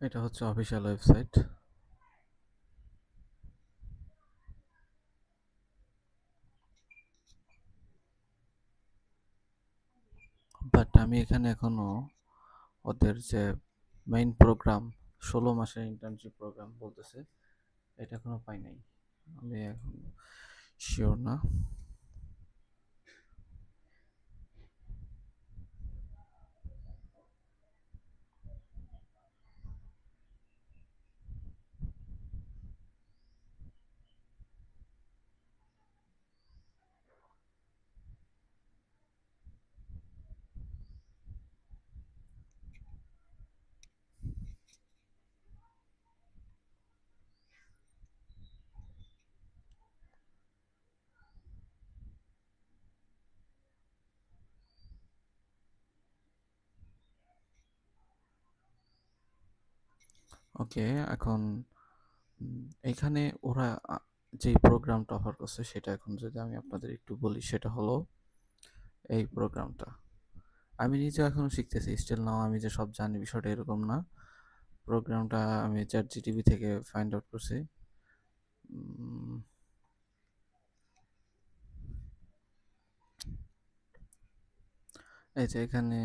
এটা হচ্ছে official website. But আমি এখানে এখনো ওদের যে মেইন প্রোগ্রাম 16 মাসের ইন্টার্নশিপ প্রোগ্রাম বলতেছে, এটা এখনো পাই নাই। আমি এখন শিওর না। ওকে, এখন এখানে ওরা যেই প্রোগ্রামটা অফার করছে সেটা এখন যদি আমি আপনাদের একটু বলি, সেটা হলো এই প্রোগ্রামটা। আমি নিজে এখনো শিখতেছি, স্টিল নাও আমি যে সব জানি বিষয়টা এরকম না। প্রোগ্রামটা আমি চ্যাট জিটিভি থেকে ফাইন্ড আউট করছি। এই যে এখানে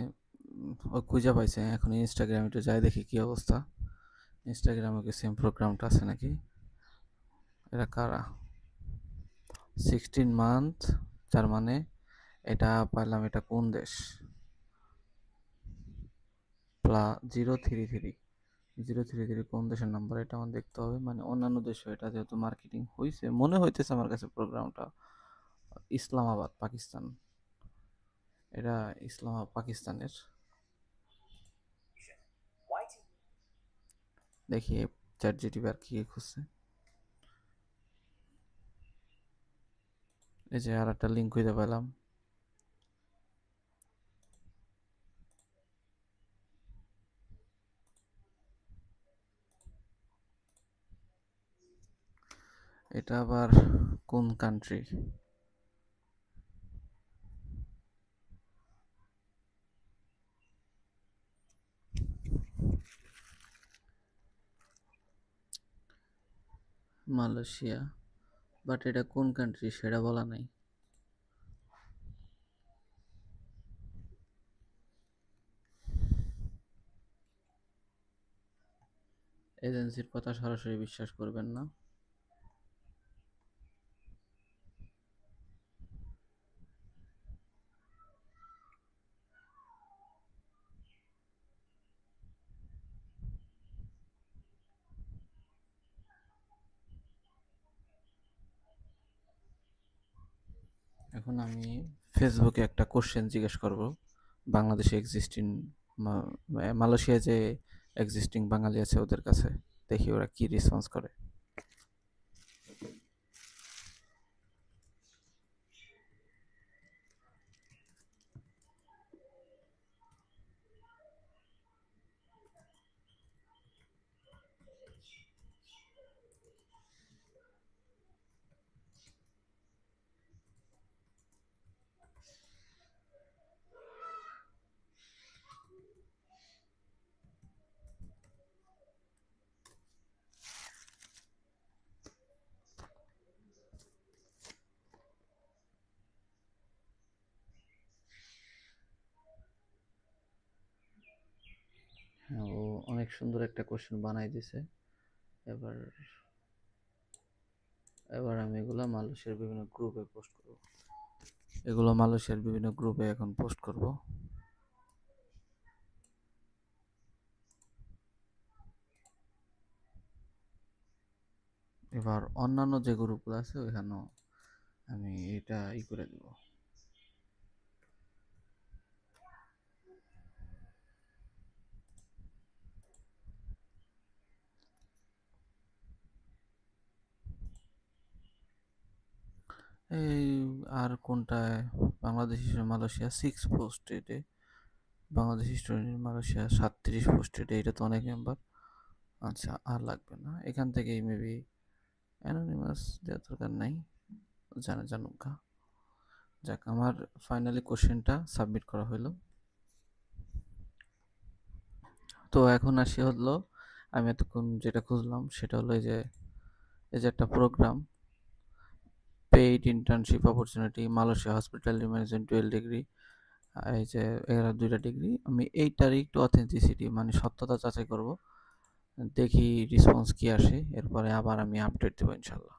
ও খুঁজে পাইছে। এখন ইনস্টাগ্রামে একটু যাই দেখি কি অবস্থা। ইনস্টাগ্রামে কি সেম প্রোগ্রামটা আছে নাকি? এরা কারা? 16 মান্থ, তার মানে এটা পাইলাম। এটা কোন দেশ? 033 033 কোন দেশের নাম্বার? এটা আমার দেখতে হবে। মানে অন্যান্য দেশে এটা যেহেতু মার্কেটিং হয়েছে, মনে হইতেছে আমার কাছে প্রোগ্রামটা ইসলামাবাদ, পাকিস্তান। এটা ইসলামাবাদ, পাকিস্তানের। দেখি চ্যাট জিটিভি আর কি খুঁজছে। এই যে আর একটা লিঙ্ক খুঁজে পেলাম। এটা আবার কোন কান্ট্রি? মালয়েশিয়া। বাট এটা কোন কান্ট্রি সেটা বলা নাই। এজেন্সির কথা সরাসরি বিশ্বাস করবেন না। এখন আমি ফেসবুকে একটা কোশ্চেন জিজ্ঞেস করব। বাংলাদেশে এক্সিস্টিং, মালয়েশিয়া যে এক্সিস্টিং বাঙালি আছে ওদের কাছে, দেখি ওরা কি রেসপন্স করে। হ্যাঁ, ও অনেক সুন্দর একটা কোশ্চেন বানাই দিছে। এবার এবার আমি এগুলা মালয়েশিয়ার বিভিন্ন গ্রুপে পোস্ট করব। এগুলো মালয়েশিয়ার বিভিন্ন গ্রুপে এখন পোস্ট করব। এবার অন্যান্য যে গ্রুপগুলো আছে ওইখানেও আমি এটা করে দিব। এই আর কোনটায়? বাংলাদেশ মালয়েশিয়া 6 পোস্টেডে, বাংলাদেশ স্টুডেন্ট মালয়েশিয়া 37 পোস্টেডে। এটা তো অনেক মেম্বার। আচ্ছা, আর লাগবে না। এখান থেকেই মেবি অ্যানোনিমাস দেওয়ার দরকার নাই, জানা জানুক গা। যাক, আমার ফাইনালি কোশ্চেনটা সাবমিট করা হলো। তো এখন আসি হলো আমি এতক্ষণ যেটা খুঁজলাম সেটা হলো এই যে একটা programme, paid internship opportunity Malaysia hospitality management 12 degree, এই যে এরা 2টা ডিগ্রি। আমি এইটার একটু অথেন্টিসিটি মানে সত্যতা যাচাই করব, দেখি রেসপন্স কি আসে, এরপরে আবার আমি আপডেট দেবো ইনশাল্লাহ।